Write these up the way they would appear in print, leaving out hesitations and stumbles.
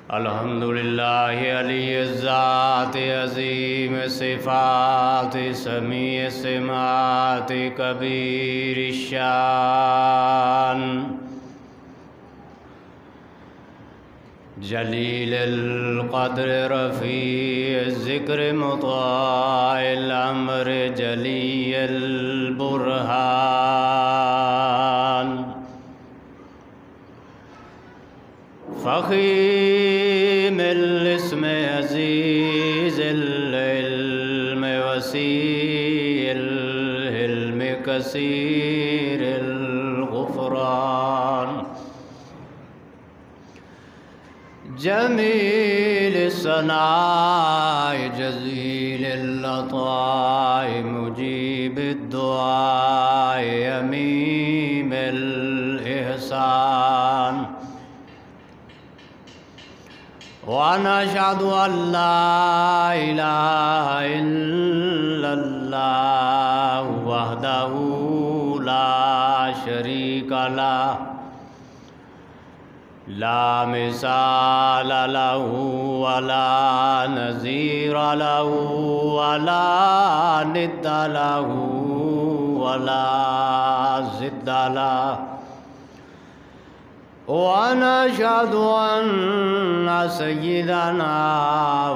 الحمدللہ علی الذات عظیم صفات سمیع سماعت کبیر الشان جلیل القدر رفیع الذکر مطاع الامر جلی البرہان فخیم الاسم عزیز العلم وسیع الحلم کثیر الغفران جمیل الثناء جزیل العطاء مجیب الدعاء عمیم الاحسان ونشهد أن لا إله إلا الله وحده لا شريك له لا مثال له ولا نظير له ولا ند له ولا ضد له ونشهد أن سيدنا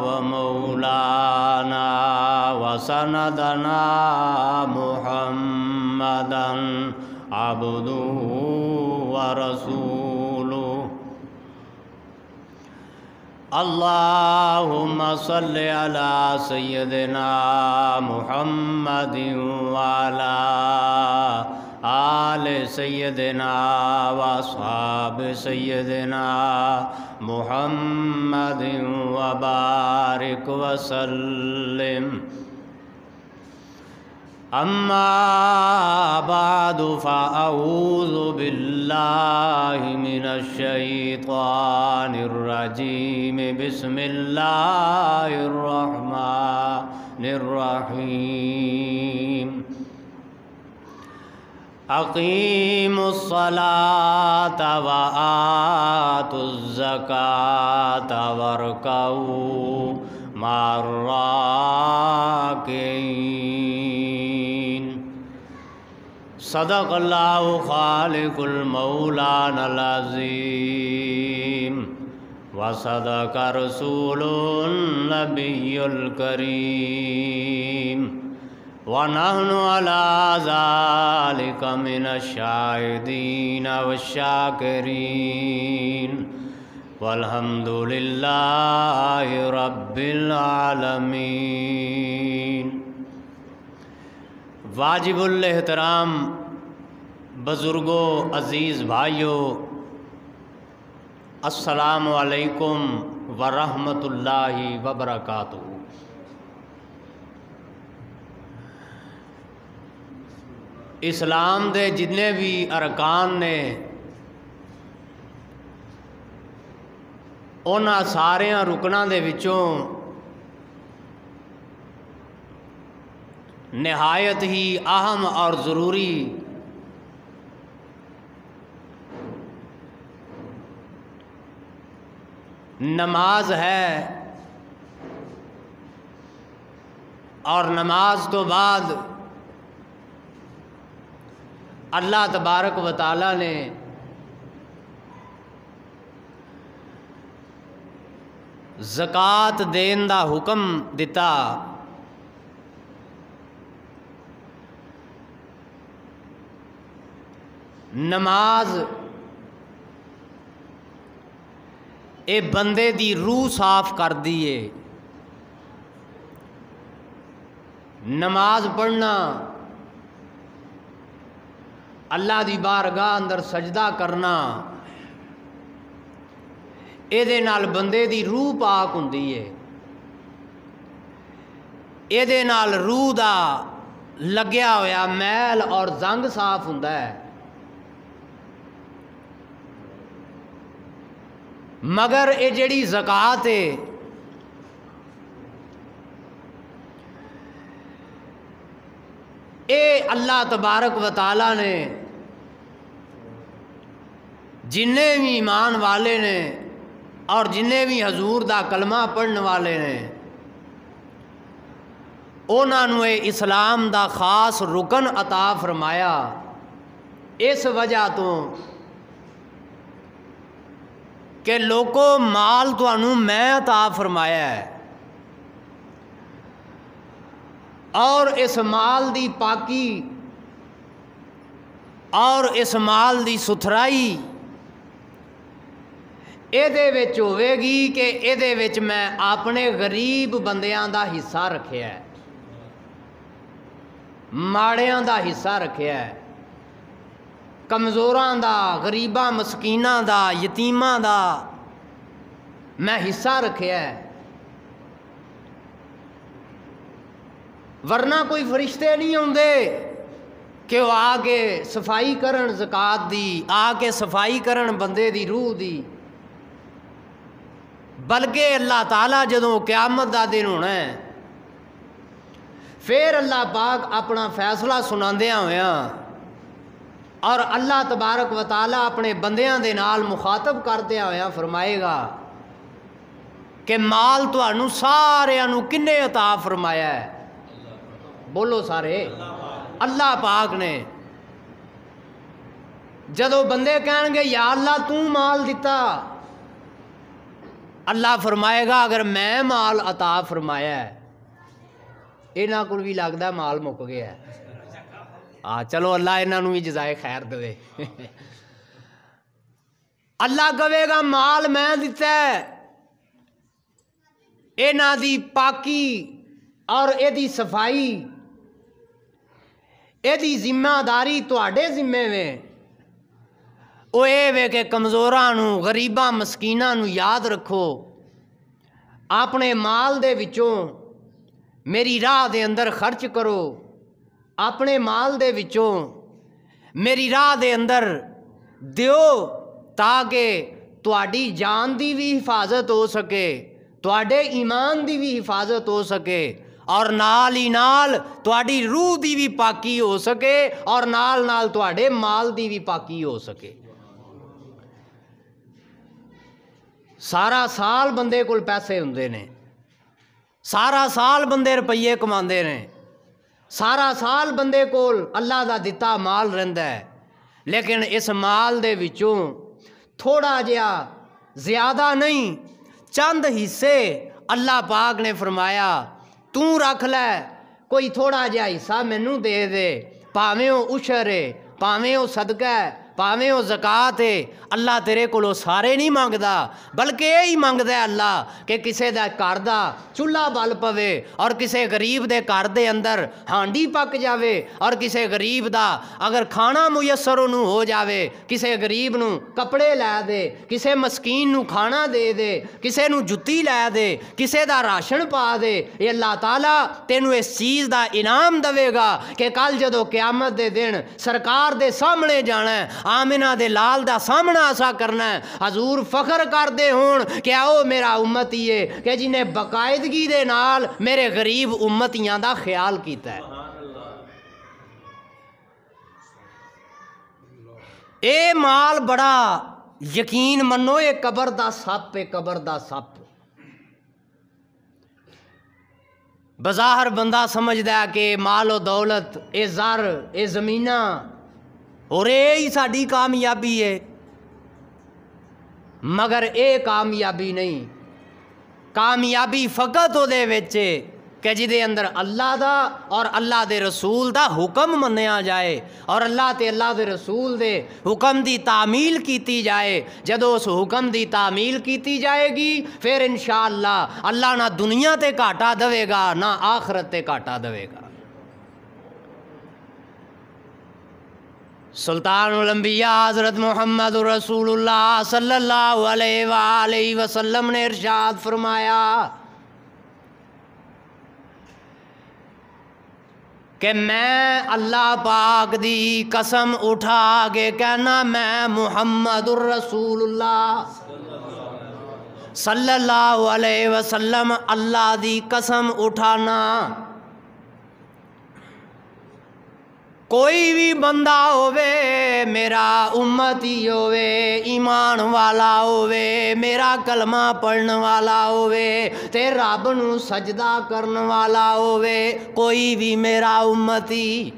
ومولانا وسندنا محمدا عبده ورسوله اللهم صل على سيدنا محمد وعلى آل سیدنا واصحاب سیدنا محمد وبارک وسلم اما بعد فاعوذ باللہ من الشیطان الرجیم بسم اللہ الرحمن الرحیم اقیموا الصلاة وآتوا الزکاة وارکعوا مع الراکعین صدق اللہ خالق المولانا العظیم وصدق رسول النبی الکریم وَنَحْنُ عَلَى ذَلِكَ مِنَ الشَّاهِدِينَ وَالشَّاكِرِينَ وَالْحَمْدُ لِلَّهِ رَبِّ الْعَالَمِينَ۔ واجب الاحترام بزرگوں، عزیز بھائیوں، السلام علیکم ورحمۃ اللہ وبرکاتہ۔ اسلام دے جتنے بھی ارکان نے انہاں ساریاں رکناں دے وچوں نہایت ہی اہم اور ضروری نماز ہے، اور نماز تو بعد اللہ تبارک و تعالی نے زکوٰۃ دین دا حکم دیتا۔ نماز اے بندے دی روح صاف کر دیے۔ نماز پڑھنا، اللہ دی بارگاہ اندر سجدہ کرنا، اے دے نال بندے دی روح پاک ہوندی ہے۔ اے دے نال روح دا لگیا ہویا میل اور زنگ صاف ہوندا ہے۔ مگر اے جڑی زکوٰۃ ہے اے اللہ تبارک و تعالی نے جننے بھی ایمان والے نے اور جننے بھی حضور دا کلمہ پڑھن والے نے انہاں نوں اسلام دا خاص رکن عطا فرمایا، اس وجہ تو کہ لوگو مال تانوں میں عطا فرمایا ہے، اور اس مال دی پاکی اور اس مال دی ستھرائی ایدے وچ ہوئے گی کہ ایدے وچ میں اپنے غریب بندیاں دا حصہ رکھیا ہے، ماڑیاں دا حصہ رکھیا ہے، کمزوراں دا، غریباں مسکیناں دا، یتیماں دا میں حصہ رکھیا ہے۔ ورنہ کوئی فرشتے نہیں ہوندے کہ وہ آ کے صفائی کرن زکوٰۃ دی، آ کے صفائی کرن بندے دی روح دی، بلکہ اللہ تعالیٰ جدوں قیامت دا دن ہونا ہے پھر اللہ پاک اپنا فیصلہ سناندیاں ہویاں اور اللہ تبارک و تعالیٰ اپنے بندیاں دے نال مخاطب کردیاں ہویاں فرمائے گا کہ مال تانوں ساریاں نوں کنے عطا فرمایا ہے؟ بولو سارے، اللہ پاک نے۔ جدو بندے کہن گے یا اللہ تو مال دیتا، اللہ فرمائے گا اگر میں مال عطا فرمایا ہے، انہاں کول بھی لگدا مال مک گیا ہے، چلو اللہ انہاں نوں بھی جزائے خیر دے۔ اللہ کہے گا مال میں دیتا ہے، انہاں دی پاکی اور ایدی صفائی ایدی ذمہ داری تواڈے ذمے میں، او اے وے کہ کمزوراں نوں، غریباں مسکیناں نوں یاد رکھو، اپنے مال دے وچوں میری راہ دے اندر خرچ کرو، اپنے مال دے وچوں میری راہ دے اندر دیو تاکہ تواڈی جان دی بھی حفاظت ہو سکے، تواڈے ایمان دی بھی حفاظت ہو سکے، اور نال ہی نال تواڈی روح دی بھی پاکی ہو سکے، اور نال نال تواڈے مال دی بھی پاکی ہو سکے۔ سارا سال بندے کول پیسے ہوندے نے، سارا سال بندے روپیے کماندے نے، سارا سال بندے کول اللہ دا دتا مال رہندا ہے، لیکن اس مال دے وچوں تھوڑا جہا زیادہ نہیں، چند حصے اللہ پاک نے فرمایا تو رکھ لے، کوئی تھوڑا جہا حصہ مینوں دے دے، پاویں او عشر ہے، پاویں او صدقہ ہے، پاویں او زکوٰۃ ہے، اللہ تیرے کولو سارے نہیں مانگدا، بلکہ یہی منگدا ہے اللہ کہ کسے دا گھر دا چولہا بل پوے، اور کسے غریب دے گھر دے اندر ہانڈی پک جاوے، اور کسے غریب دا اگر کھانا میسر انہوں ہو جاوے، کسے غریب نوں کپڑے لے دے، کسے مسکین نوں کھانا دے دے، کسے نوں جتی لے دے، کسے دا راشن پا دے۔ یہ اللہ تعالیٰ تینوں اس چیز دا انعام دے گا کہ کل جدو قیامت دے دن سرکار دے سامنے جانا ہے، آمنہ دے لال دا سامنا ایسا کرنا ہے، حضور فخر کر دے ہون کہ آؤ میرا امتی ہے کہ جنہیں باقاعدگی دے نال میرے غریب امتیاں دا خیال کیتا ہے۔ اے مال بڑا یقین منو، اے قبر دا سپ ہے، قبر دا سپ۔ بظاہر بندہ سمجھدا ہے کہ مال و دولت، اے زر، اے زمینہ، اور اے ہی ساڈی کامیابی ہے، مگر اے کامیابی نہیں، کامیابی فقط او دے وچ کہ جدے اندر اللہ دا اور اللہ دے رسول دا حکم منیا جائے، اور اللہ تے اللہ دے رسول دے حکم دی تعمیل کیتی جائے۔ جدو اس حکم دی تعمیل کیتی جائے گی پھر انشاءاللہ اللہ نہ دنیا تے گھاٹا دے گا نہ آخرت تے گھاٹا دے گا۔ سلطان الانبیاء حضرت محمد رسول اللہ صلی اللہ علیہ وآلہ وسلم نے ارشاد فرمایا کہ میں اللہ پاک دی قسم اٹھا کے کہنا، میں محمد الرسول اللہ صلی اللہ علیہ وسلم اللہ دی قسم اٹھانا کوئی بھی بندہ ہووے میرا امتی ہووے ایمان والا ہووے میرا کلمہ پڑھن والا ہووے تے رب نو سجدہ کرن والا ہووے کوئی بھی میرا امتی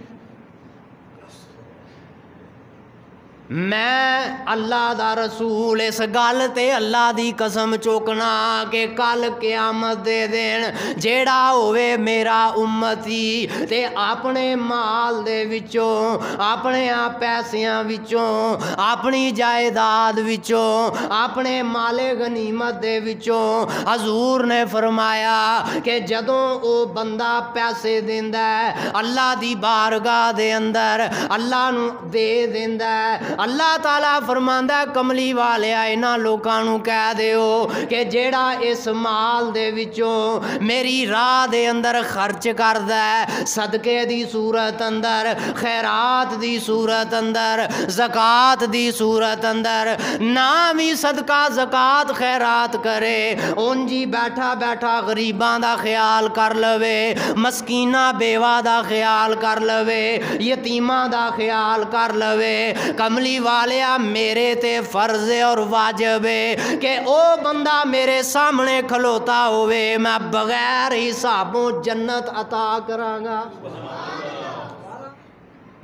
میں اللہ دا رسول اس گل تے اللہ دی قسم چوکنا کہ کل قیامت دے دن جیڑا ہووے میرا امتی تے اپنے مال دے وچوں اپنے پیسیاں وچوں اپنی جائیداد وچوں اپنے مال غنیمت دے وچوں حضور نے فرمایا کہ جدوں او بندہ پیسے دیندا ہے اللہ دی بارگاہ دے اندر اللہ نو دے دیندا ہے اللہ تعالیٰ فرماندا ہے کملی والیا انہاں لوکاں نو کہہ دیو کہ جیڑا اس مال دے وچوں میری راہ دے اندر خرچ کردا ہے صدقے دی صورت اندر خیرات دی صورت اندر زکوٰۃ دی صورت اندر نام ہی صدقہ زکوٰۃ خیرات کرے اون جی بیٹھا بیٹھا غریباں دا خیال کر لوے مسکیناں بیوہ دا خیال کر لوے یتیماں دا خیال کر لوے کملی والیا میرے تے فرض اور واجب ہے کہ او بندہ میرے سامنے کھلوتا ہوئے میں بغیر حسابوں جنت عطا کراں گا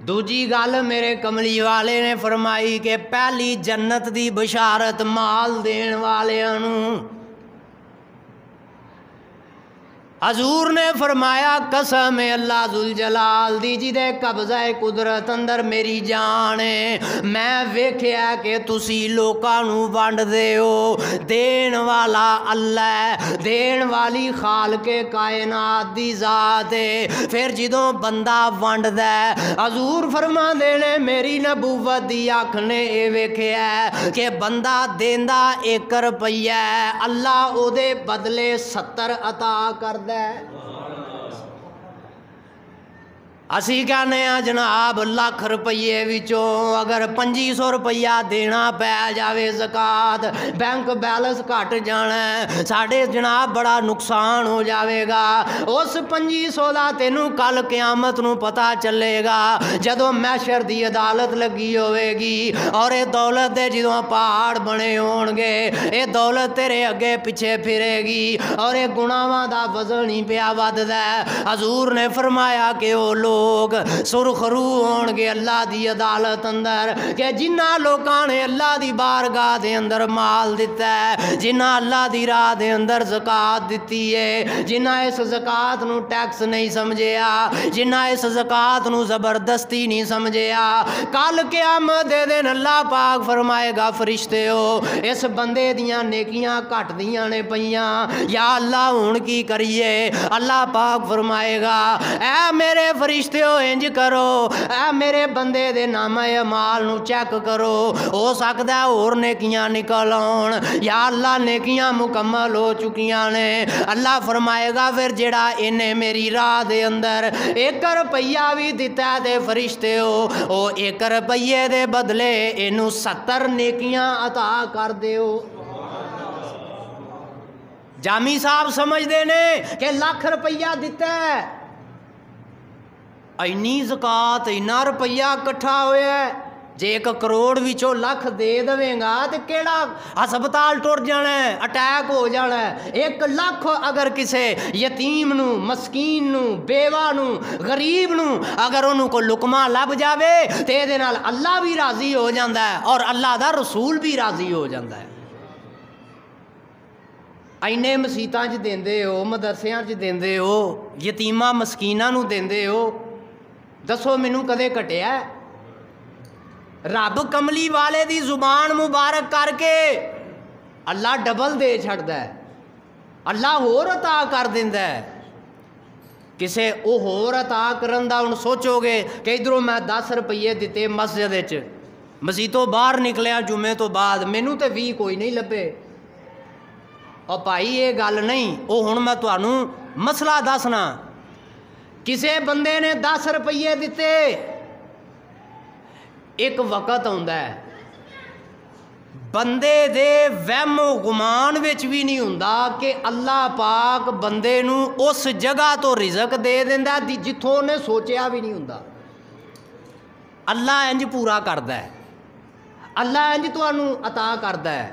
دوجی گل میرے کملی والے نے فرمائی کہ پہلی جنت دی بشارت مال دین والیاں نوں حضور نے فرمایا قسم اللہ ذوالجلال دی جدے قبضہ قدرت اندر میری جان ہے میں ویکھیا کہ تسی لوکاں نو ونڈ دیو دین والا اللہ ہے دین والی خالق کائنات دی ذات ہے پھر جدوں بندہ ونڈ دے حضور فرماندے نے میری نبوت دی اکھ نے اے ویکھیا ہے کہ بندہ دیندا 1 روپیہ ہے اللہ او دے بدلے 70 عطا کردا اسی کہنے ہیں جناب لاکھ روپیے وچوں اگر 2500 روپیہ دینا پہ جاوے زکوٰۃ بینک بیلنس گھٹ جانا ہے ساڑھے جناب بڑا نقصان ہو جاوے گا اس 2500 دا تینوں کل قیامت نو پتہ چلے گا جدوں محشر دی عدالت لگی ہوئے گی اور اے دولت دے جدوں پہاڑ بنے ہون گے اے دولت تیرے اگے پیچھے پھرے گی اور اے گناہاں دا وزن ہی پیا وددا ہے حضور نے فرمایا کہ او لوگ سرخ روح ہون گے اللہ دی عدالت اندر کہ جنہ لوکاں نے اللہ دی بارگاہ دے اندر مال دیتا ہے جنہ اللہ دی راہ دے اندر زکوٰۃ دیتی ہے جنہ اس زکوٰۃ نو ٹیکس نہیں سمجھیا جنہ اس زکوٰۃ نو زبردستی نہیں سمجھیا کل قیامت دے دن اللہ پاک فرمائے گا فرشتے ہو اس بندے دیاں نیکیاں گھٹ دیاں نے پیاں یا اللہ ہن کی کریے اللہ پاک فرمائے گا اے میرے فرشتے انج کرو اے میرے بندے دے نامہ اعمال نو چیک کرو ہو سکتا ہے اور نیکیاں نکل آن یا اللہ نیکیاں مکمل ہو چکیاں نے اللہ فرمائے گا پھر جڑا انہیں میری راہ دے اندر 1 روپیہ بھی دیتا ہے دے فرشتے ہو او 1 روپیے دے بدلے انہوں 70 نیکیاں عطا کر دیو جامی صاحب سمجھ دینے کہ 1 لاکھ روپیہ دیتا ہے اینی زکوٰۃ اینا روپیہ کٹھا ہویا ہے جے 1 کروڑ وچوں لکھ دے دویں گا تے کیڑا ہسپتال ٹر جانا ہے اٹیک ہو جانا ہے 1 لاکھ اگر کسے یتیم نو مسکین نو بیوہ نو غریب نو اگر انہوں کو لقمہ لب جاوے تے دے نال اللہ بھی راضی ہو جاندا ہے اور اللہ دا رسول بھی راضی ہو جاندا ہے اینے مسیتاں چ دیندے ہو مدرسیاں چ دیندے ہو یتیماں مسکیناں نو دیندے ہو دسو مینوں کدے کٹیا رب کملی والے دی زبان مبارک کر کے اللہ ڈبل دے چھڑدا ہے اللہ ہور عطا کر دیندا ہے کسے او ہور عطا کرن دا ہن سوچو گے کہ ادھروں میں 10 روپیے دتے مسجد وچ مسیتوں باہر نکلیا جمعے تو بعد مینوں تے 20 کوئی نہیں لبے اور بھائی یہ گل نہیں او ہن میں تانوں مسئلہ دسنا کسے بندے نے 10 روپیے دیتے ایک وقت ہوندا ہے بندے دے وہم و گمان وچ بھی نہیں ہوندا کہ اللہ پاک بندے نو اس جگہ تو رزق دے دیندا جتھوں نے سوچیا بھی نہیں ہوندا اللہ انج پورا کردا ہے، اللہ انج تانوں عطا کردا ہے۔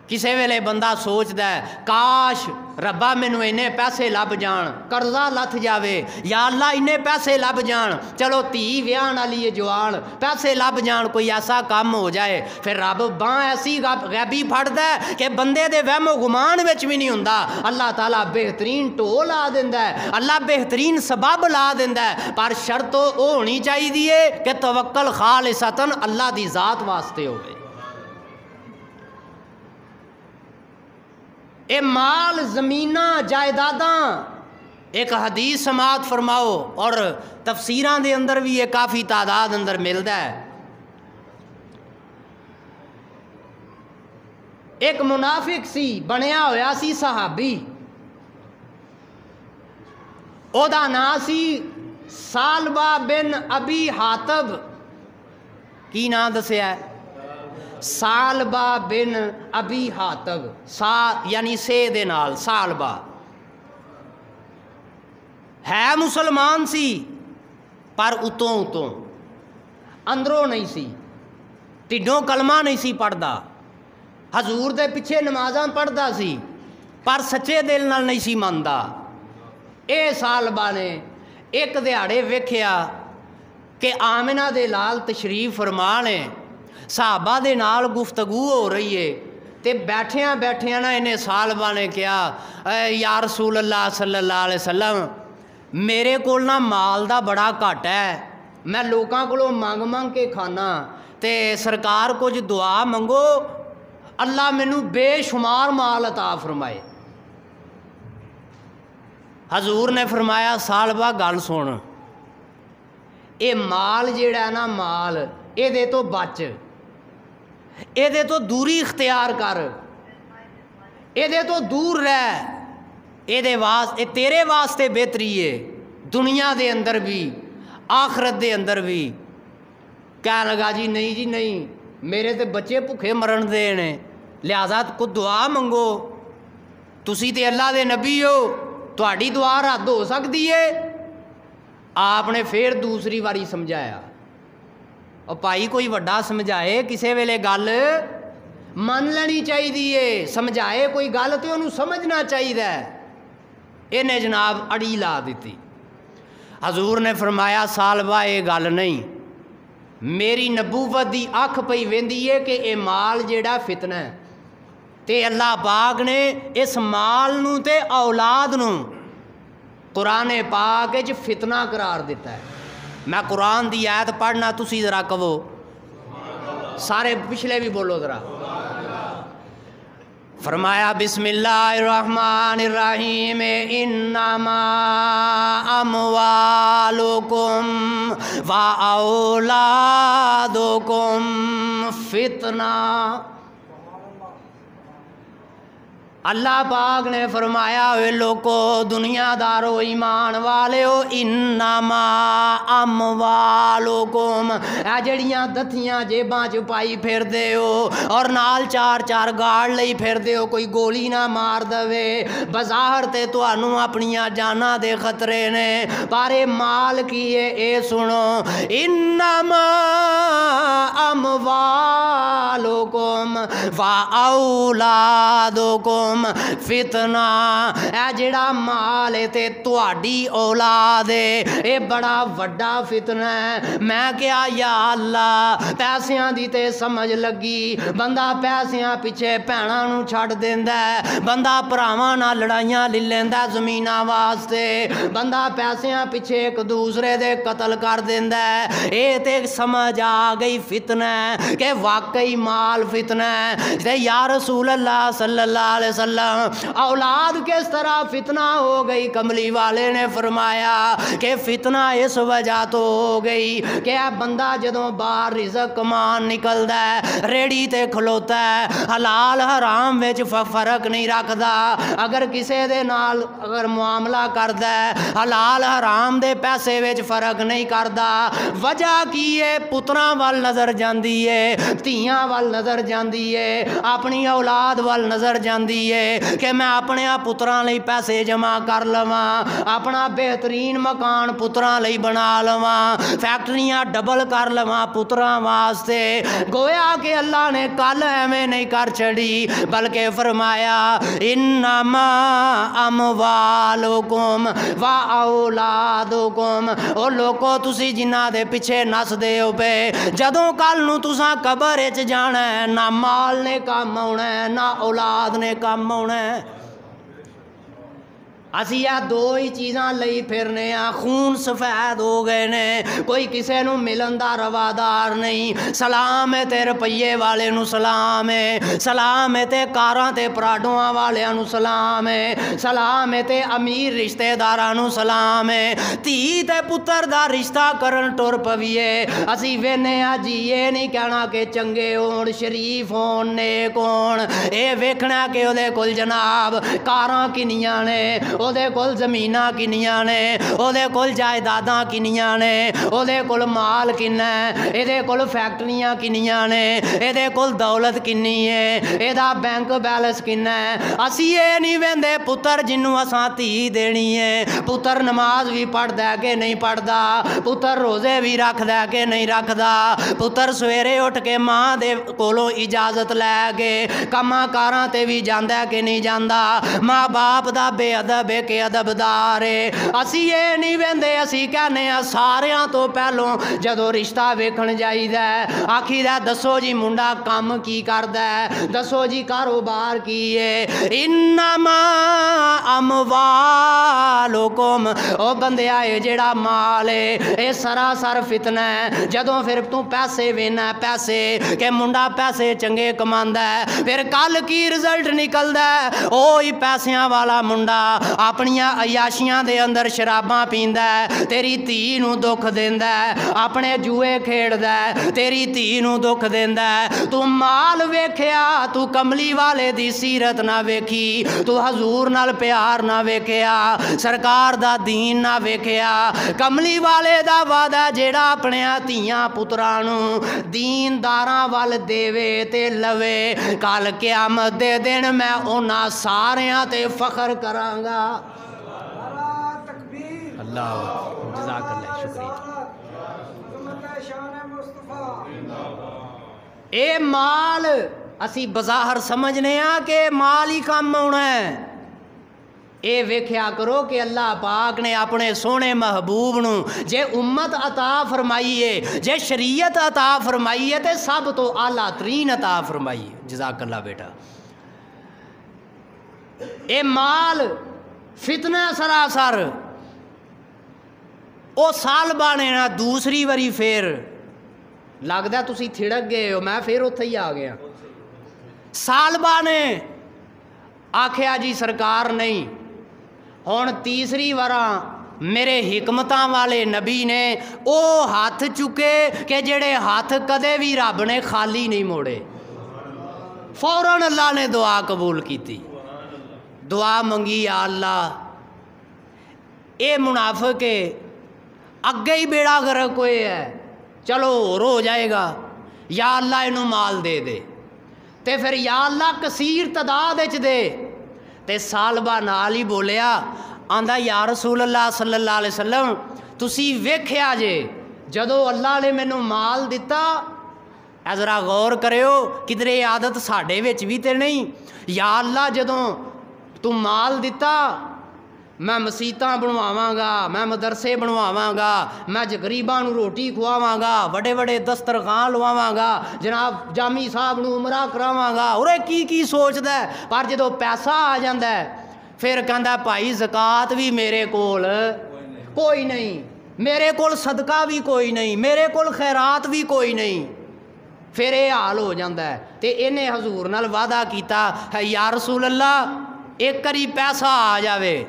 کسے ویلے بندہ سوچدا ہے کاش ربا مینوں اینے پیسے لب جان، قرضہ لتھ جاوے، یا اللہ اینے پیسے لب جان، چلو دھی ویاہن والی ہے جوان، پیسے لب جان، کوئی ایسا کام ہو جائے، پھر رب باں ایسی غیبی پھڑدا ہے کہ بندے دے وہم و گمان وچ بھی نہیں ہوندا۔ اللہ تعالیٰ بہترین ٹو لا دیندا ہے، اللہ بہترین سبب لا دیندا ہے، پر شرط او ہونی چاہیے کہ توکل خالصتاً اللہ دی ذات واسطے ہوئے۔ اے مال زمیناں جائیداداں، ایک حدیث سماعت فرماؤ، اور تفسیراں دے اندر بھی یہ کافی تعداد اندر ملدا ہے۔ ایک منافق سی، بنیا ہویا سی صحابی، او دا نام سی ثعلبہ بن ابی حاتب۔ کی نام دسیا ہے؟ ثعلبہ بن ابی حاتب، یعنی سے دے نال ثعلبہ، ہے مسلمان سی پر اتوں اندروں نہیں سی، ٹھڈوں کلمہ نہیں سی پڑھدا، حضور دے پیچھے نمازاں پڑھدا سی پر سچے دل نال نہیں سی مندا۔ اے ثعلبہ نے ایک دیہاڑے ویکھیا کہ آمنہ دے لال تشریف فرما نے، صحابہ دے نال گفتگو ہو رہی ہے، تے بیٹھیاں بیٹھیاں نا انہیں ثعلبہ نے کہا یا رسول اللہ صلی اللہ علیہ وسلم، میرے کول نا مال دا بڑا گھٹ ہے، میں لوکاں کولوں منگ کے کھانا، تے سرکار کچھ دعا منگو اللہ مینوں بے شمار مال عطا فرمائے۔ حضور نے فرمایا ثعلبہ گل سن، اے مال جیڑا ہے نا مال، اے دے تو بچ، اے دے تو دوری اختیار کر، اے دے تو دور رہ، اے تیرے واسطے بہتری ہے، دنیا دے اندر بھی آخرت دے اندر بھی۔ کہنے لگا جی نہیں جی نہیں، میرے تے بچے بھوکے مرن دے نے، لہذا کو دعا منگو، تسی تے اللہ دے نبی ہو، تہاڈی دعا رد ہو سکتی ہے۔ آپ نے پھر دوسری باری سمجھایا، اور بھائی کوئی وڈا سمجھائے کسے ویلے گل من لینی چاہیے، سمجھائے کوئی گل تو انہوں سمجھنا چاہیے۔ انہیں جناب اڑی لا دیتی۔ حضور نے فرمایا ثعلبہ یہ گل نہیں، میری نبوت دی اکھ پئی ویندی ہے کہ اے مال جیڑا فتنہ ہے، تے اللہ پاک نے اس مال نو تے اولاد نو قرآن پاک وچ فتنہ قرار دیتا ہے۔ میں قرآن دی آیت پڑھنا، تسی ذرا کہو، سارے پچھلے بھی بولو ذرا۔ فرمایا بسم اللہ الرحمن الرحیم انما اموالکم و اولادکم فتنہ۔ اللہ پاک نے فرمایا ہوئے لوگو، دنیا دارو، ایمان والے ہو، انما اموالکم، اے جڑیاں دتیاں جیباں چ پائی پھر دے ہو اور نال چار چار گاڑ لئی پھر دے ہو، کوئی گولی نہ مار دوے، بظاہر تے تانوں اپنیاں جاناں دے خطرے نے، پر مال کی ہے اے سنو، انما اموالکم و اولادکم فتنہ، اے جڑا مال ہے تے تہاڈی اولاد ہے، اے بڑا وڈا فتنہ ہے۔ میں کہا یا اللہ، پیسیاں دی تے سمجھ لگی، بندہ پیسیاں پیچھے بھیناں نوں چھڈ دیندا ہے، بندہ بھراواں نال لڑائیاں لے لیندا زمیناں واسطے، بندہ پیسیاں پیچھے ایک دوسرے دے قتل کر دیندا ہے۔ اے تے سمجھ آ گئی فتنہ ہے کہ واقعی مال فتنہ ہے۔ تے یا رسول اللہ صلی اللہ علیہ وسلم، اولاد کس طرح فتنہ ہو گئی؟ کملی والے نے فرمایا کہ فتنہ اس وجہ تو ہو گئی کہ بندہ جدوں باہر رزق کمان نکلدا ہے، ریڑی تے کھلوتا ہے، حلال حرام وچ فرق نہیں رکھدا، اگر کسے دے نال اگر معاملہ کردا ہے حلال حرام دے پیسے وچ فرق نہیں کردا۔ وجہ کی ہے؟ پتراں وال نظر جاندی ہے، دھیاں وال نظر جاندی ہے، اپنی اولاد وال نظر جاندی ہے کہ میں اپنے پتراں لئی پیسے جمع کر لواں، اپنا بہترین مکان پتراں لئی بنا لواں، فیکٹریاں ڈبل کر لواں پتراں واسطے۔ گویا کہ اللہ نے کل ایویں نہیں کر چھڑی، بلکہ فرمایا انما اموالکم و اولادکم، او لوگو تسی جنہاں دے پیچھے نس دے ہو پے، جدوں کل نو تساں قبر وچ جانا ہے، نہ مال نے کام آنا ہے نہ اولاد نے کام آنا ہے۔ اسی یہ دو ہی چیزاں لئی پھرنے ہاں، خون سفید ہو گئے نے، کوئی کسے نو ملن دا روادار نہیں۔ سلام ہے تے روپیے والے نو سلام ہے، سلام ہے تے کاراں تے پراڈواں والے نو سلام ہے، سلام ہے تے امیر رشتہ داراں نو سلام ہے۔ تھی تے پتر دا رشتہ کرن ٹر پویے، اسی وینے ہاں جی یہ نہیں کہنا کہ چنگے ہون، شریف ہون، نیک ہون، اے ویکھنا کہ او دے کول جناب کاراں کنیاں نے، او دے کول زمیناں کنیاں نے، او دے کول جائیداداں کنیاں نے، او دے کول مال کنا ہے، اے دے کول فیکٹریاں کنیاں نے، اے دے کول دولت کنی ہے، اے دا بینک بیلنس کنا ہے۔ اسی اے نہیں ویندے پتر جنوں اساں تھی دینی ہے، پتر نماز بھی پڑھدا ہے کہ نہیں پڑھدا، پتر روزے بھی رکھدا ہے کہ نہیں رکھدا، پتر سویرے اٹھ کے ماں دے کولوں اجازت لے کے کماں کاراں تے بھی جاندا ہے کہ نہیں جاندا، ماں باپ دا بے ادب ہے کہ ادبدار ہے۔ اسی یہ نہیں ویندے، اسی کہنے ہیں ساریاں تو پہلوں جدو رشتہ ویکھن جائیدا ہے آکھیدا دسو جی منڈا کام کی کردا ہے، دسو جی کاروبار کی ہے۔ انما اموالکم، او بندے آئے جیڑا مال ہے اے سراسر فتنہ ہے۔ جدوں پھر تو پیسے وینا پیسے کہ منڈا پیسے چنگے کماندا ہے، پھر کل کی رزلٹ نکلدا ہے، اوہی پیسیاں والا منڈا اپنیاں عیاشیاں دے اندر شراباں پیندا ہے، تیری دھی نو دکھ دیندا ہے، اپنے جوئے کھیڑدا ہے، تیری دھی نو دکھ دیندا ہے۔ تو مال ویکھیا، تو کملی والے دی سیرت نہ ویکھی، تو حضور نال پیار نہ ویکھیا، سرکار دا دین نہ ویکھیا۔ کملی والے دا وعدہ جیڑا اپنے دھیاں پتراں نو دینداراں ول دیوے تے لوے، کل قیامت دے دن میں انہاں ساریاں تے فخر کراں گا۔ اللہ جزاک اللہ، شکریہ۔ اے مال اسی بظاہر سمجھنے ہاں کہ مال ہی کام آنا ہے، اے ویکھیا کرو کہ اللہ پاک نے اپنے سونے محبوب نو جے امت عطا فرمائی ہے، جے شریعت عطا فرمائی ہے تے سب تو اعلیٰ ترین عطا فرمائی ہے۔ جزاک اللہ بیٹا۔ اے مال فتنہ سراسر، او سال بانے نا دوسری واری پھر لگدا تسی تھڑک گئے ہو، میں پھر اتھے ہی آ گیا۔ سال بانے آکھیا جی سرکار نہیں، ہن تیسری واراں میرے حکمتاں والے نبی نے او ہاتھ چکے کہ جڑے ہاتھ کدے بھی رب نے خالی نہیں موڑے۔ فوراً اللہ نے دعا قبول کیتی، دعا منگی یا اللہ اے منافق کے اگے ہی بیڑا غرق ہوئے ہے، چلو ہو جائے گا، یا اللہ انہوں مال دے دے، تے پھر یا اللہ کثیر تعداد وچ دے۔ تے سالبہ نال ہی بولیا، آندا یا رسول اللہ صلی اللہ علیہ وسلم تسی ویکھیا جے جدو اللہ نے مینوں مال دیتا، اے ذرا غور کریو کدھرے عادت ساڈے وچ بھی تے نہیں، یا اللہ جدوں تو مال دیتا میں مسیتاں بنواواں گا، میں مدرسے بنواواں گا، میں غریباں نو روٹی کھواواں گا، بڑے بڑے دسترخوان لواواں گا، جناب جامی صاحب نو عمرہ کراواں گا، اورے کی سوچدا ہے۔ پر جدوں پیسہ آ جاندا ہے پھر کہندا بھائی زکوٰۃ بھی میرے کول کوئی نہیں، میرے کول صدقہ بھی کوئی نہیں، میرے کول خیرات بھی کوئی نہیں، پھر یہ حال ہو جاتا ہے۔ تے انہیں حضور نال وعدہ کیتا ہے یا رسول اللہ ایک کری پیسہ آ جاوے،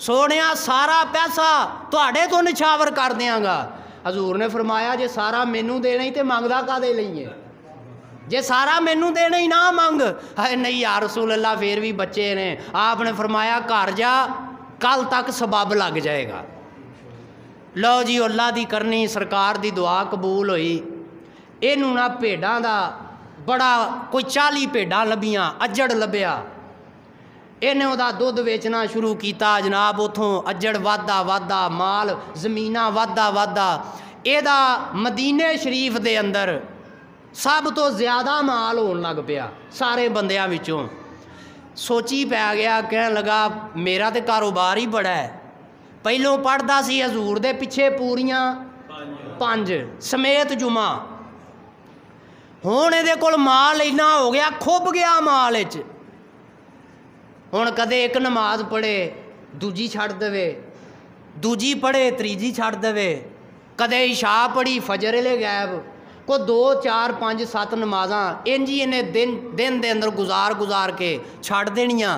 سونیا سارا پیسہ تواڈے تو نچھاور کر دیاں گا۔ حضور نے فرمایا جے سارا مینوں دینا ہی تے منگدا کادے لئی ہے، جے سارا مینوں دینا ہی نہ منگ۔ ہے نہیں یا رسول اللہ پھر بھی بچے نے۔ آپ نے فرمایا گھر جا، کل تک سبب لگ جائے گا۔ لو جی اللہ دی کرنی، سرکار دی دعا قبول ہوئی۔ اینوں نہ بھیڈاں دا بڑا کوئی 40 بھیڈاں لبیاں، اجڑ لبیا، ਇਹਨੇ ਉਹਦਾ ਦੁੱਧ ਵੇਚਣਾ ਸ਼ੁਰੂ ਕੀਤਾ ਜਨਾਬ। ਉੱਥੋਂ ਅੱਜੜ ਵੱਧਦਾ ਮਾਲ ਜ਼ਮੀਨਾਂ ਵੱਧਦਾ ਇਹਦਾ ਮਦੀਨੇ ਸ਼ਰੀਫ ਦੇ ਅੰਦਰ ਸਭ ਤੋਂ ਜ਼ਿਆਦਾ ਮਾਲ ਹੋਣ ਲੱਗ ਪਿਆ ਸਾਰੇ ਬੰਦਿਆਂ ਵਿੱਚੋਂ। ਸੋਚੀ ਪੈ ਗਿਆ, ਕਹਿਣ ਲੱਗਾ ਮੇਰਾ ਤੇ ਕਾਰੋਬਾਰ ਹੀ ਬੜਾ ਹੈ। ਪਹਿਲੋਂ ਪੜ੍ਹਦਾ ਸੀ ਹਜ਼ੂਰ ਦੇ ਪਿੱਛੇ ਪੂਰੀਆਂ 5 ਸਮੇਤ ਜੁਮਾ। ਹੁਣ ਇਹਦੇ ਕੋਲ ਮਾਲ ਇੰਨਾ ਹੋ ਗਿਆ, ਖੁੱਭ ਗਿਆ ਮਾਲ 'ਚ। ਹੁਣ ਕਦੇ ਇੱਕ ਨਮਾਜ਼ ਪੜ੍ਹੇ ਦੂਜੀ ਛੱਡ ਦੇਵੇ, ਦੂਜੀ ਪੜ੍ਹੇ ਤੀਜੀ ਛੱਡ ਦੇਵੇ, ਕਦੇ ਇਸ਼ਾ ਪੜ੍ਹੀ ਫਜਰ ਵੇਲੇ ਗਾਇਬ, ਕੋਈ 2 4 5 7 ਨਮਾਜ਼ਾਂ ਇੰਜ ਹੀ ਇਹਨੇ ਦਿਨ ਦੇ ਅੰਦਰ ਗੁਜ਼ਾਰ ਕੇ ਛੱਡ ਦੇਣੀਆਂ।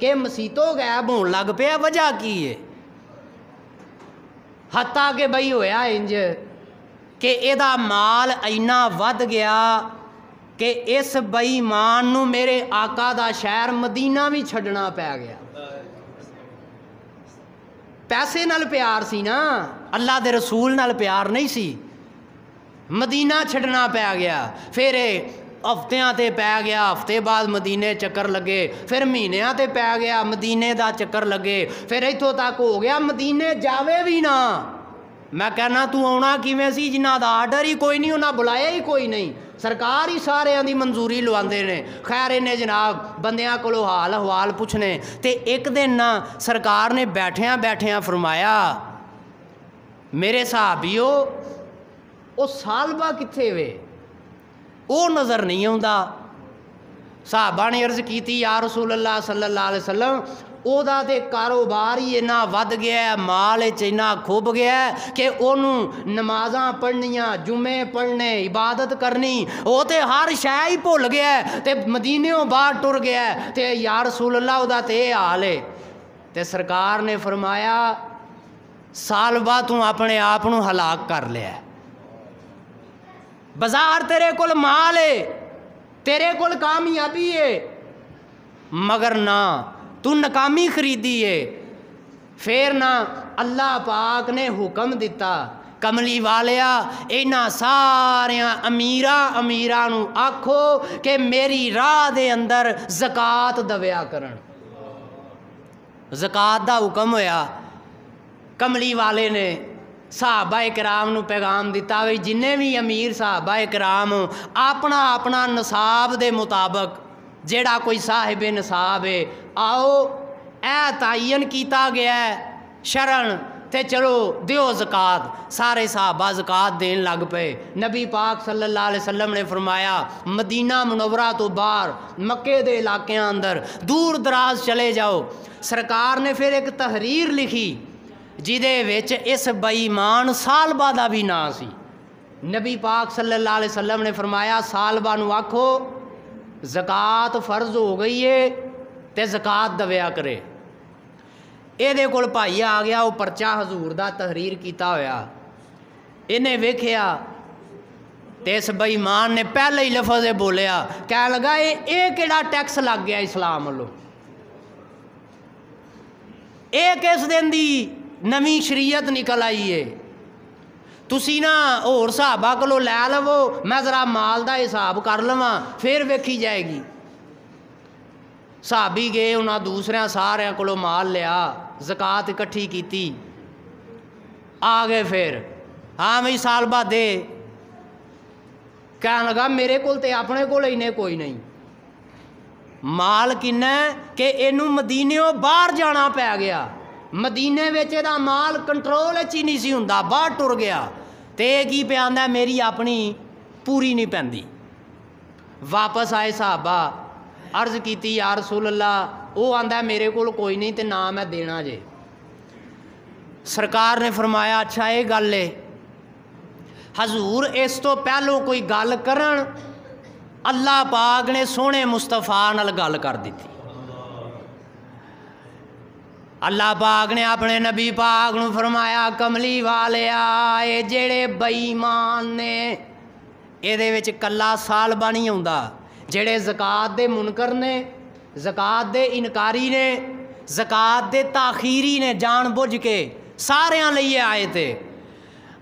ਕਿ ਮਸੀਤੋਂ ਗਾਇਬ ਹੋਣ ਲੱਗ ਪਿਆ, ਵਜ੍ਹਾ ਕੀ ਹੈ? ਹੱਤਾ ਕਿ ਬਈ ਹੋਇਆ ਇੰਜ ਕਿ ਇਹਦਾ ਮਾਲ ਇੰਨਾ ਵੱਧ ਗਿਆ کہ اس بےایمان نو میرے آقا دا شہر مدینہ بھی چھڈنا پی گیا۔ پیسے نال پیار سی نا، اللہ دے رسول نال پیار نہیں سی، مدینہ چھڈنا پی گیا۔ پھر ہفتیاں تے پی گیا، ہفتے بعد مدینے چکر لگے، پھر مہینیاں تے پی گیا مدینے دا چکر لگے، پھر اتھوں تک ہو گیا مدینے جاوے بھی نہ۔ میں کہنا تو آنا کیویں سی جنہاں دا آرڈر ہی کوئی نہیں، انہاں بلایا ہی کوئی نہیں، سرکار ہی سارے دی منظوری لواندے نے۔ خیر انہیں جناب بندیاں کولو حال احوال پوچھنے تے ایک دن نا سرکار نے بیٹھیاں فرمایا میرے صحابیو او سالبہ کتھے وے؟ او نظر نہیں آوندا۔ صحابہ نے عرض کیتی یا رسول اللہ صلی اللہ علیہ وسلم او دا تے کاروبار ہی اتنا ود گیا ہے، مال اتنا کھب گیا ہے کہ انہوں نمازاں پڑھنیاں، جمعے پڑھنے، عبادت کرنی، او تے ہر شے ہی بھول گیا ہے تے مدینےوں باہر ٹر گیا ہے تے یا رسول اللہ او دا تے حال ہے۔ تے سرکار نے فرمایا سال بعد تو اپنے آپ نو ہلاک کر لیا ہے۔ بازار تیرے کول مال ہے، تیرے کول کامیابی ہے، مگر نہ تو ناکامی خریدی ہے۔ پھر نہ اللہ پاک نے حکم دیتا کملی والیا اینا ساریاں امیراں نو آکھو کہ میری راہ دے اندر زکوٰۃ دویا کرن۔ زکوٰۃ دا حکم ہویا۔ کملی والے نے صحابہ کرام نو پیغام دیتا وی جنہیں بھی امیر صحابہ کرام اپنا اپنا نصاب دے مطابق جیڑا کوئی صاحب نصاب ہے آؤ اے تعین کیتا گیا ہے شرن تے چلو دیو زکوٰۃ۔ سارے صحابہ زکوٰۃ دین لگ پے۔ نبی پاک صلی اللہ علیہ وسلم نے فرمایا مدینہ منورہ تو باہر مکے دے علاقیاں اندر دور دراز چلے جاؤ۔ سرکار نے پھر ایک تحریر لکھی جہدے وچ اس بےایمان سالبہ دا بھی نا سی۔ نبی پاک صلی اللہ علیہ وسلم نے فرمایا سالبہ نو آکھو زکوٰۃ فرض ہو گئی ہے تے زکوٰۃ دویا کرے۔ یہ دے کول بھائی آ گیا، وہ پرچہ حضور دا تحریر کیتا ہویا، انہیں ویکھیا تے اس بےایمان نے پہلے ہی لفظ بولیا، کہہ لگا یہ کیڑا ٹیکس لگ گیا اسلام والوں، یہ کس دن دی نویں شریعت نکل آئی ہے؟ تسی نا اور صحابہ کولو لے لو، میں ذرا مال دا حساب کر لواں پھر ویکھی جائے گی۔ صحابی گئے، انہاں دوسرے سارے کولو مال لیا، زکوٰۃ اکٹھی کیتی، آ گئے پھر ہاں بھئی سال بعد دے۔ کہنے لگا میرے کول تے اپنے کول اینے کوئی نہیں، مال کنا ہے کہ اینوں مدینےوں باہر جانا پی گیا، مدینے وچ دا مال کنٹرول چی نہیں سی ہوندا، باہر ٹر گیا تے کی پہ آندا میری اپنی پوری نہیں پیندی۔ واپس آئے صحابہ، عرض کیتی یا رسول اللہ وہ آندا میرے کول کوئی نہیں تے نہ میں دینا جے۔ سرکار نے فرمایا اچھا یہ گل ہے، حضور اس تو پہلو کوئی گل کرن اللہ پاک نے سونے مصطفیٰ نال گل کر دیتی۔ اللہ پاک نے اپنے نبی پاک نو فرمایا کملی والیا اے جڑے بےایمان نے یہ وچ کلا سالبہ نہیں آوندا، جڑے زکوٰۃ دے منکر نے، زکوٰۃ دے انکاری نے، زکوٰۃ دے تاخیری نے، جان بوجھ کے ساریاں لئیے آئے تھے۔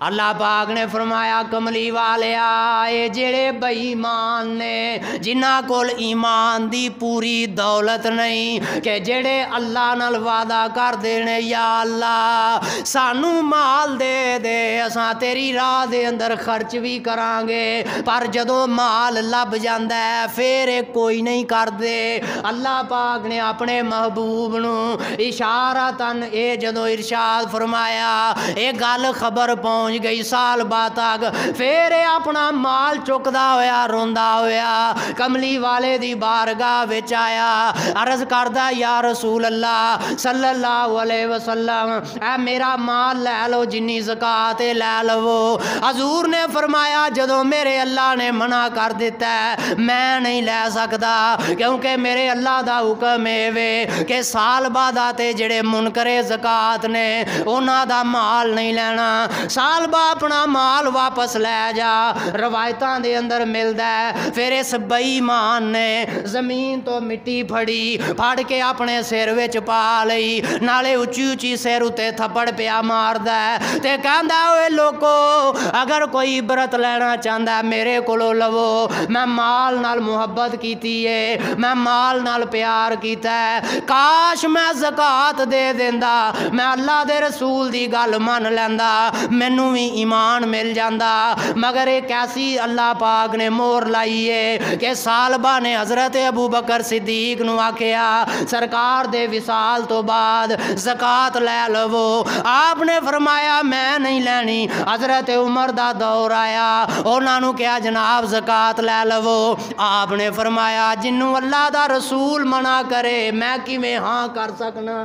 اللہ پاک نے فرمایا کملی والیا اے جڑے بے ایمان نے جنہاں کول ایمان دی پوری دولت نہیں کہ جڑے اللہ نال وعدہ کر دینے یا اللہ سانو مال دے دے اساں تیری راہ دے اندر خرچ بھی کران گے پر جدوں مال لب جاندا ہے پھر کوئی نہیں کر دے اللہ پاک نے اپنے محبوب نو اشارتاً اے جدوں ارشاد فرمایا اے گل خبر پہنچ گئی سال بعد تک پھر اپنا مال چکدا ہویا روندا ہویا کملی والے دی بارگاہ وچ آیا عرض کردا یا رسول اللہ صلی اللہ علیہ وسلم اے میرا مال لے لو جنی زکات لے لو حضور نے فرمایا جدوں میرے اللہ نے منع کر دیتا ہے میں نہیں لے سکدا کیونکہ میرے اللہ دا حکم ہے وے کہ سال بعد آتے جڑے منکر زکات نے انہاں دا مال نہیں لینا سال با اپنا مال واپس لے جا روایتاں دے اندر ملدا ہے پھر اس بے ایمان نے زمین تو مٹی پھڑ کے اپنے سر وچ پا لئی نالے اچھی اچھی سر اتے تھپڑ پیا ماردا ہے تے کہندا اوے لوکو اگر کوئی عبرت لینا چاہندا ہے میرے کولو لو میں مال نال محبت کیتی ہے میں مال نال پیار کیتا ہے کاش میں زکات دے دیندا میں اللہ دے رسول دی گل من لیندا مینوں بھی ایمان مل جاندا مگر ایک ایسی اللہ پاک نے مور لائی ہے کہ سالبہ نے حضرت ابو بکر صدیق نو آکھیا سرکار دے وصال تو بعد زکات لے لو آپ نے فرمایا میں نہیں لینی حضرت عمر دا دور آیا انہاں نو کہا جناب زکات لے لو آپ نے فرمایا جنوں اللہ دا رسول منع کرے میں کیویں ہاں کر سکنا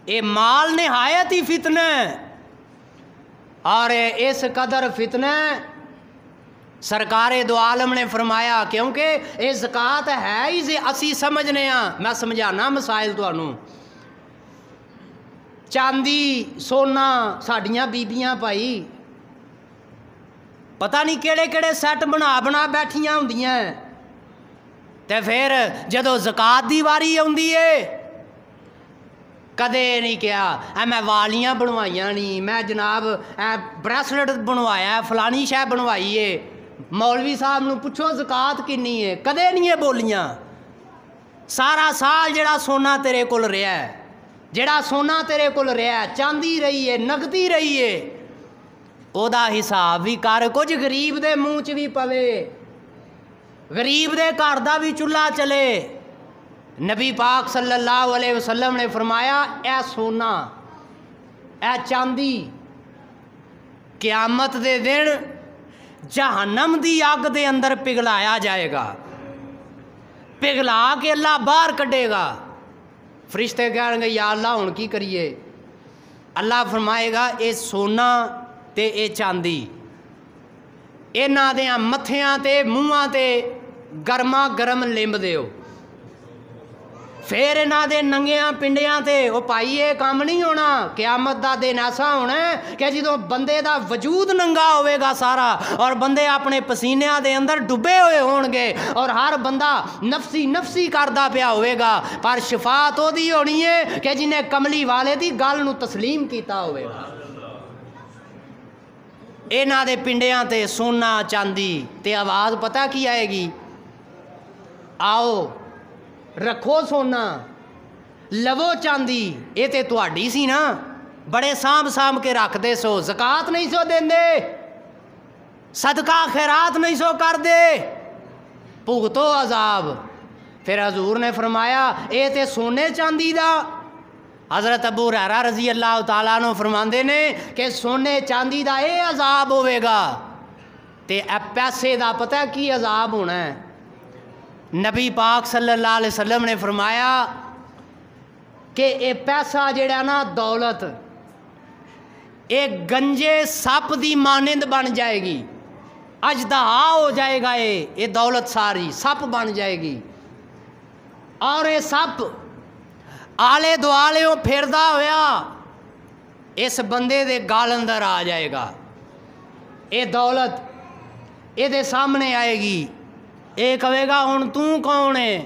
اے مال نہایت ہی فتنہ اور اس قدر فتنہ سرکار دو عالم نے فرمایا کیونکہ یہ زکات ہے ہی اسی سمجھنے ہاں میں سمجھانا مسائل تانوں چاندی سونا ساڈیاں بیبیاں پائی پتہ نہیں کیڑے کیڑے سیٹ بنا بیٹھیاں ہوندیاں تے پھر جدو زکات دی واری آندی ہے کدے نہیں کیا میں والیاں بنوائیاں نہیں میں جناب بریسلٹ بنوایا فلانی شے بنوائی ہے مولوی صاحب نو پوچھو زکات کنی ہے کدے نہیں ہے بولیاں سارا سال جڑا سونا تیرے کول رہیا ہے جڑا سونا تیرے کول رہیا ہے چاندی رہی ہے نقدی رہی ہے او دا حساب بھی کر کچھ غریب دے منہ چ بھی پوے غریب دے گھر دا بھی چولہا چلے نبی پاک صلی اللہ علیہ وسلم نے فرمایا اے سونا اے چاندی قیامت دے دن جہنم دی آگ دے اندر پگھلایا جائے گا پگھلا کے اللہ باہر کڈے گا فرشتے کہیں گے یا اللہ ہن کی کریے اللہ فرمائے گا اے سونا تے اے چاندی انہاں دیاں متھیاں تے منہاں تے گرما گرم لمب دیو پھر انہاں دے ننگیاں پنڈیاں تے وہ پائی یہ کام نہیں ہونا قیامت دا دن ایسا ہونا ہے کہ جدوں بندے دا وجود ننگا ہوئے گا سارا اور بندے اپنے پسینیاں دے اندر ڈبے ہوئے ہون گے اور ہر بندہ نفسی نفسی کردہ پیا ہوئے گا پر شفاعت ہو دی ہونی ہے کہ جنہیں کملی والے دی گل نو تسلیم کیتا ہوئے گا انہاں دے پنڈیاں تے سونا چاندی تے آواز پتہ کی آئے گی آؤ رکھو سونا لو چاندی یہ تے تہاڈی سی نا بڑے سانب کے رکھ دے سو زکات نہیں سو دیندے صدقہ خیرات نہیں سو کر دے بھگتو عذاب پھر حضور نے فرمایا اے تے سونے چاندی دا حضرت ابو ہریرہ رضی اللہ تعالیٰ عنہ فرماندے نے کہ سونے چاندی دا اے عذاب ہوئے گا تے اے پیسے دا پتہ کی عذاب ہونا ہے نبی پاک صلی اللہ علیہ وسلم نے فرمایا کہ اے پیسہ جڑا نا دولت ایک گنجے سپ دی مانند بن جائے گی اژدہا ہو جائے گا یہ دولت ساری سپ بن جائے گی اور یہ سپ آلے دوالےوں پھردا ہویا اس بندے دے گال اندر آ جائے گا یہ دولت یہ دے سامنے آئے گی یہ کہے گا ہن تو کون ہے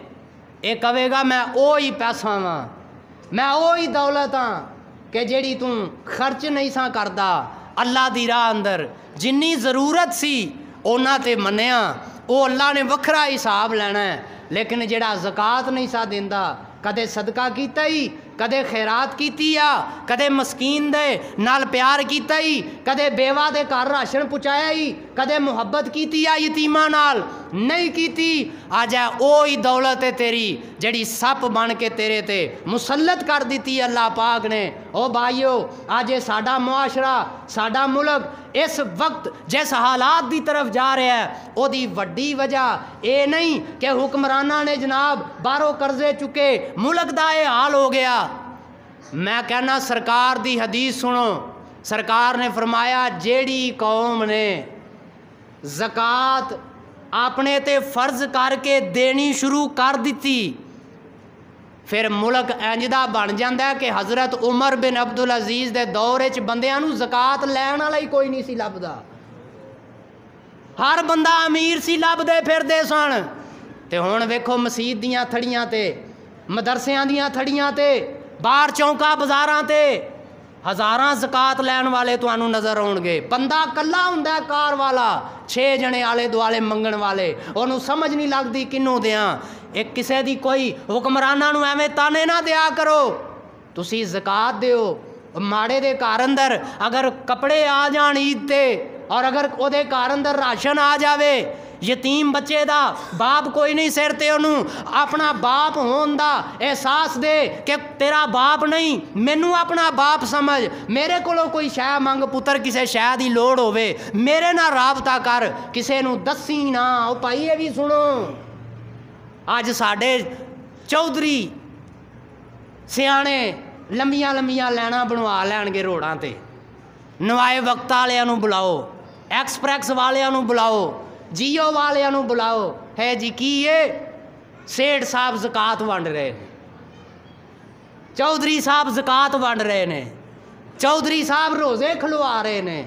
یہ کہے گا میں اوہی پیسہ ہاں میں اوہی دولت ہاں کہ جیڑی تو خرچ نہیں سا کردا اللہ دی راہ اندر جنی ضرورت سی اونا تے منیا، او اللہ نے وکھرا حساب لینا ہے۔ لیکن جڑا زکات نہیں سا دیندا، کدے صدقہ کیتا ہی، کدے خیرات کیتی یا کدے مسکین دے نال پیار کیتا ہی، کدے بیوہ دے گھر راشن پہنچایا ہی، کدے محبت کیتی یا یتیماں نال نہیں کیتی، آج ہے اوہی دولت ہے تیری جڑی سپ بن کے تیرے تے مسلط کر دیتی اللہ پاک نے۔ او بھائیو، آج ساڈا معاشرہ، ساڈا ملک اس وقت جس حالات دی طرف جا رہا ہے، او دی وڈی وجہ اے نہیں کہ حکمرانہ نے جناب باہروں قرضے چکے ملک دا اے حال ہو گیا۔ میں کہنا سرکار دی حدیث سنو، سرکار نے فرمایا جیڑی قوم نے زکوٰۃ اپنے تے فرض کر کے دینی شروع کر دیتی، پھر ملک انجدہ بن جاندہ ہے کہ حضرت عمر بن عبدالعزیز دے دور وچ بندیاں نوں زکوٰۃ لین والا ہی کوئی نہیں سی لبدا، ہر بندہ امیر سی لب دے پھر دے سن۔ تے ہن ویکھو مسجد دیاں تھڑیاں تے، مدرسیاں دیاں تھڑیاں تے، باہر چوکاں بازاراں تے ہزاراں زکوٰۃ لین والے تانوں نظر آؤن گے۔ بندہ کلا ہوندا ہے کار والا، 6 جنے آلے دوالے منگن والے، انہوں سمجھ نہیں لگدی کنوں دیاں۔ ایک کسے دی کوئی حکمرانہ نوں ایویں تانے نہ دیا کرو، تسی زکوٰۃ دیو۔ ماڑے دے گھر اندر اگر کپڑے آ جان عید تے، اور اگر او دے گھر اندر راشن آ جاوے، یتیم بچے دا باپ کوئی نہیں سر تے انہوں اپنا باپ ہون دا احساس دے کہ تیرا باپ نہیں مینوں اپنا باپ سمجھ، میرے کولوں کوئی شے منگ پتر، کسے شے دی لوڑ ہووے میرے نہ رابطہ کر، کسے نوں دسی نہ۔ او بھائی یہ بھی سنو، اج ساڈے چودھری سیانے لمبیاں لمبیاں لائناں بنوا لین گے روڈاں تے، نوائے وقت والیاں نوں بلاؤ، ایکسپریس والیاں نوں بلاؤ، جیو والیاں نوں بلاؤ، ہے جی کی یہ سیٹھ صاحب زکوٰۃ ونڈ رہے ہیں، چودھری صاحب زکوٰۃ ونڈ رہے ہیں، چودھری صاحب روزے کھلوا رہے ہیں۔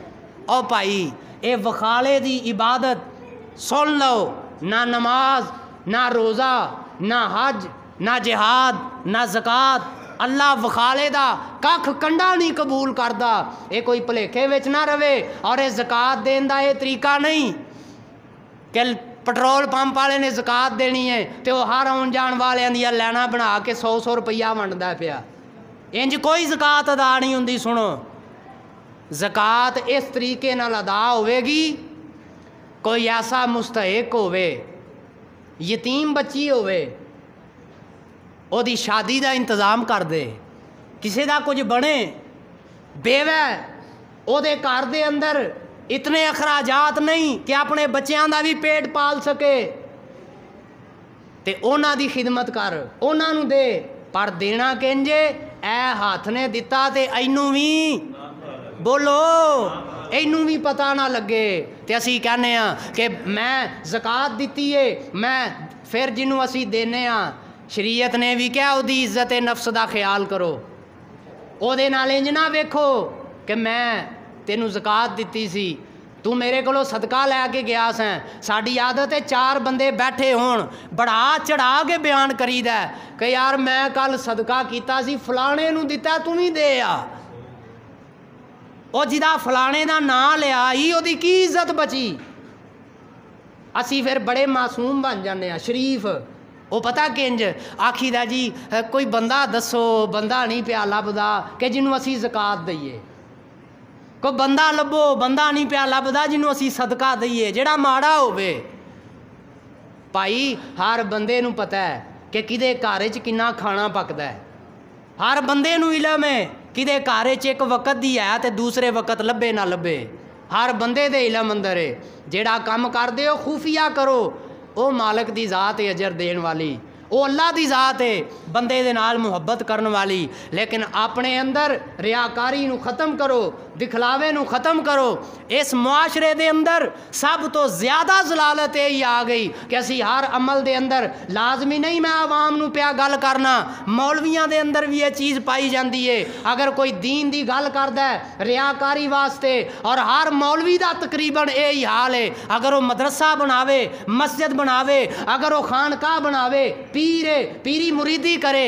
او بھائی اے وخالے دی عبادت سن لو، نہ نماز، نہ روزہ، نہ حج، نہ جہاد، نہ زکوٰۃ، اللہ وخالے دا ککھ کنڈا نہیں قبول کردا۔ اے کوئی بھلیکھے وچ نہ رہے، اور اے زکوٰۃ دین دا اے طریقہ نہیں کہ پٹرول پمپ والے نے زکوٰۃ دینی ہے تے وہ ہر آن جان والے دیا لینا بنا کے 100 روپیہ ونڈدا پیا، انج کوئی زکوٰۃ ادا نہیں ہوندی۔ سنو، زکوٰۃ اس طریقے نال ادا ہوئے گی، کوئی ایسا مستحق ہوئے، یتیم بچی ہوئے، او دی شادی دا انتظام کر دے، کسی دا کچھ بنے، بیوہ او دے گھر دے اندر اتنے اخراجات نہیں کہ اپنے بچیاں دا بھی پیٹ پال سکے، تے اونا دی خدمت کر، اونا نو دے، پر دینا کنجے اے ہاتھ نے دتا تے اینوں بھی بولو، اینوں بھی پتہ نہ لگے تے اسی کہنے ہاں کہ میں زکوٰۃ دیتی ہے، میں پھر جنوں اسی دینے ہاں، شریعت نے بھی کیا او دی عزت نفس دا خیال کرو، او دے نال انج نہ ویکھو کہ میں تینوں زکوٰۃ دیتی سی، تو میرے کولوں صدقہ لے کے گیا سیں۔ ساڈی عادت ہے 4 بندے بیٹھے ہون بڑھا چڑھا کے بیان کریدا ہے کہ یار میں کل صدقہ کیتا سی فلانے نوں دتا، توں بھی دے آ، او جدا فلانے دا نام لیا ہی او دی کی عزت بچی؟ اسی پھر بڑے معصوم بن جانے ہیں، شریف۔ وہ پتہ کنج آکھی دا جی کوئی بندہ دسو، بندہ نہیں پیا لبدا کہ جنوں اسی زکوٰۃ دئیے، کوئی بندہ لبو، بندہ نہیں پیا لبدا جنوں اسی صدقہ دئیے جڑا ماڑا ہوئے۔ بھائی ہر بندے نوں پتہ ہے کہ کدے گھر وچ کنا کھانا پکدا ہے، ہر بندے نوں علم ہے کدے گھر وچ ایک وقت دی ہے تے دوسرے وقت لبے نہ لبے، ہر بندے دے علم اندر ہے۔ جیڑا کام کردے ہو خفیہ کرو، او مالک دی ذات ہے اجر دین والی، او اللہ دی ذات ہے بندے دے نال محبت کرن والی، لیکن اپنے اندر ریاکاری نو ختم کرو، دکھلاوے نو ختم کرو۔ اس معاشرے دے اندر سب تو زیادہ ضلالت یہ آ گئی کہ اسی ہر عمل دے اندر لازمی نہیں میں عوام نو پیا گل کرنا، مولویاں دے اندر بھی یہ چیز پائی جاندی ہے۔ اگر کوئی دین دی گل کردا ہے ریاکاری واسطے، اور ہر مولوی دا تقریباً یہی حال ہے، اگر وہ مدرسہ بناوے، مسجد بناوے، اگر وہ خانقاہ بناوے، پیری مریدی کرے،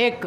1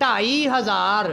2500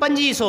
2500।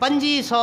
2500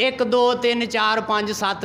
1 2 3 4 5 7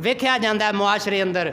ਵੇਖਿਆ ਜਾਂਦਾ ਮੁਆਸ਼ਰੇ ਅੰਦਰ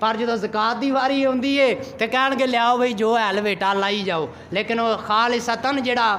ਪਰ ਜਦੋਂ ਜ਼ਕਾਤ ਦੀ ਵਾਰੀ ਆਉਂਦੀ ਏ ਤੇ ਕਹਿਣਗੇ ਲਿਆਓ ਬਈ ਜੋ ਹੈ ਲਵੇਟਾ ਲਾਈ ਜਾਓ। ਲੇਕਿਨ ਉਹ ਖਾਲਿਸਤਨ ਜਿਹੜਾ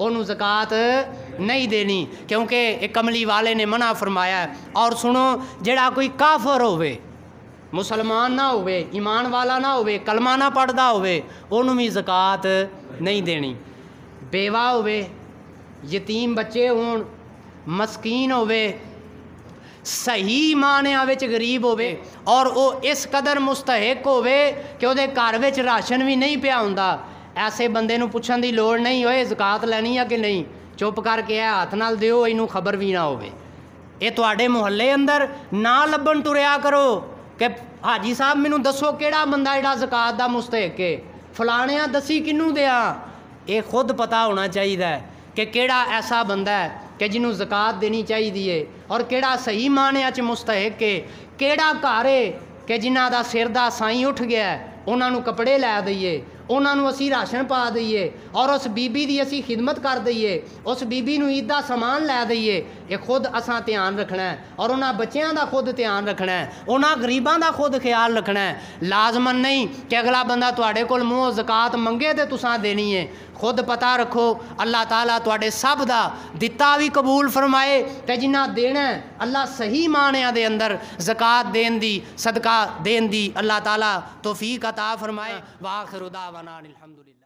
ਉਹਨੂੰ ਜ਼ਕਾਤ ਨਹੀਂ ਦੇਣੀ, ਕਿਉਂਕਿ ਇਹ ਕਮਲੀ ਵਾਲੇ ਨੇ ਮਨਾ ਫਰਮਾਇਆ। ਔਰ ਸੁਣੋ, ਜਿਹੜਾ ਕੋਈ ਕਾਫਰ ਹੋਵੇ, ਮੁਸਲਮਾਨ ਨਾ ਹੋਵੇ, ਈਮਾਨ ਵਾਲਾ ਨਾ ਹੋਵੇ, ਕਲਮਾ ਨਾ ਪੜ੍ਹਦਾ ਹੋਵੇ, ਉਹਨੂੰ ਵੀ ਜ਼ਕਾਤ ਨਹੀਂ ਦੇਣੀ। ਬੇਵਾ ਹੋਵੇ, ਯਤੀਮ ਬੱਚੇ ਹੋਣ, ਮਸਕੀਨ ਹੋਵੇ, ਸਹੀ ਮਾਨਿਆਂ ਵਿੱਚ ਗਰੀਬ ਹੋਵੇ ਔਰ ਉਹ ਇਸ ਕਦਰ ਮੁਸਤਹਿਕ ਹੋਵੇ ਕਿ ਉਹਦੇ ਘਰ ਵਿੱਚ ਰਾਸ਼ਨ ਵੀ ਨਹੀਂ ਪਿਆ ਹੁੰਦਾ, ਐਸੇ ਬੰਦੇ ਨੂੰ ਪੁੱਛਣ ਦੀ ਲੋੜ ਨਹੀਂ ਹੋਏ ਜ਼ਕਾਤ ਲੈਣੀ ਆ ਕਿ ਨਹੀਂ, ਚੁੱਪ ਕਰਕੇ ਇਹ ਹੱਥ ਨਾਲ ਦਿਓ, ਇਹਨੂੰ ਖਬਰ ਵੀ ਨਾ ਹੋਵੇ। ਇਹ ਤੁਹਾਡੇ ਮੁਹੱਲੇ ਅੰਦਰ ਨਾ ਲੱਭਣ ਤੁਰਿਆ ਕਰੋ کہ حاجی صاحب مینوں دسو کیڑا بندہ جڑا زکات دا مستحق ہے، فلانیاں دسی کنوں دیاں۔ یہ خود پتہ ہونا چاہیے کہ کیڑا ایسا بندہ ہے کہ جنوں زکات دینی چاہیے اور کیڑا صحیح معنی چ مستحق ہے، کیڑا گھر ہے کہ جنہاں دا سر دا سائیں اٹھ گیا ہے انہاں نوں کپڑے لے دئیے، انہاں نوں اسی راشن پا دئیے اور اس بی بی دی اسی خدمت کر دئیے، اس بی بی نوں عید دا سامان لے دئیے۔ یہ خود اساں دھیان رکھنا ہے اور انہاں بچیاں دا خود دھیان رکھنا ہے، انہاں غریباں دا خود خیال رکھنا ہے۔ لازمن نہیں کہ اگلا بندہ تواڈے کول منہ زکات منگے تے تساں دینی ہے۔ خود پتہ رکھو اللہ تعالیٰ تواڈے سب دا دتا بھی قبول فرمائے تے جنہ دینا ہے اللہ صحیح معنیاں دے اندر زکات دین دی، صدقہ دین دی اللہ تعالیٰ توفیق عطا فرمائے۔ وآخر دعوانا الحمدللہ۔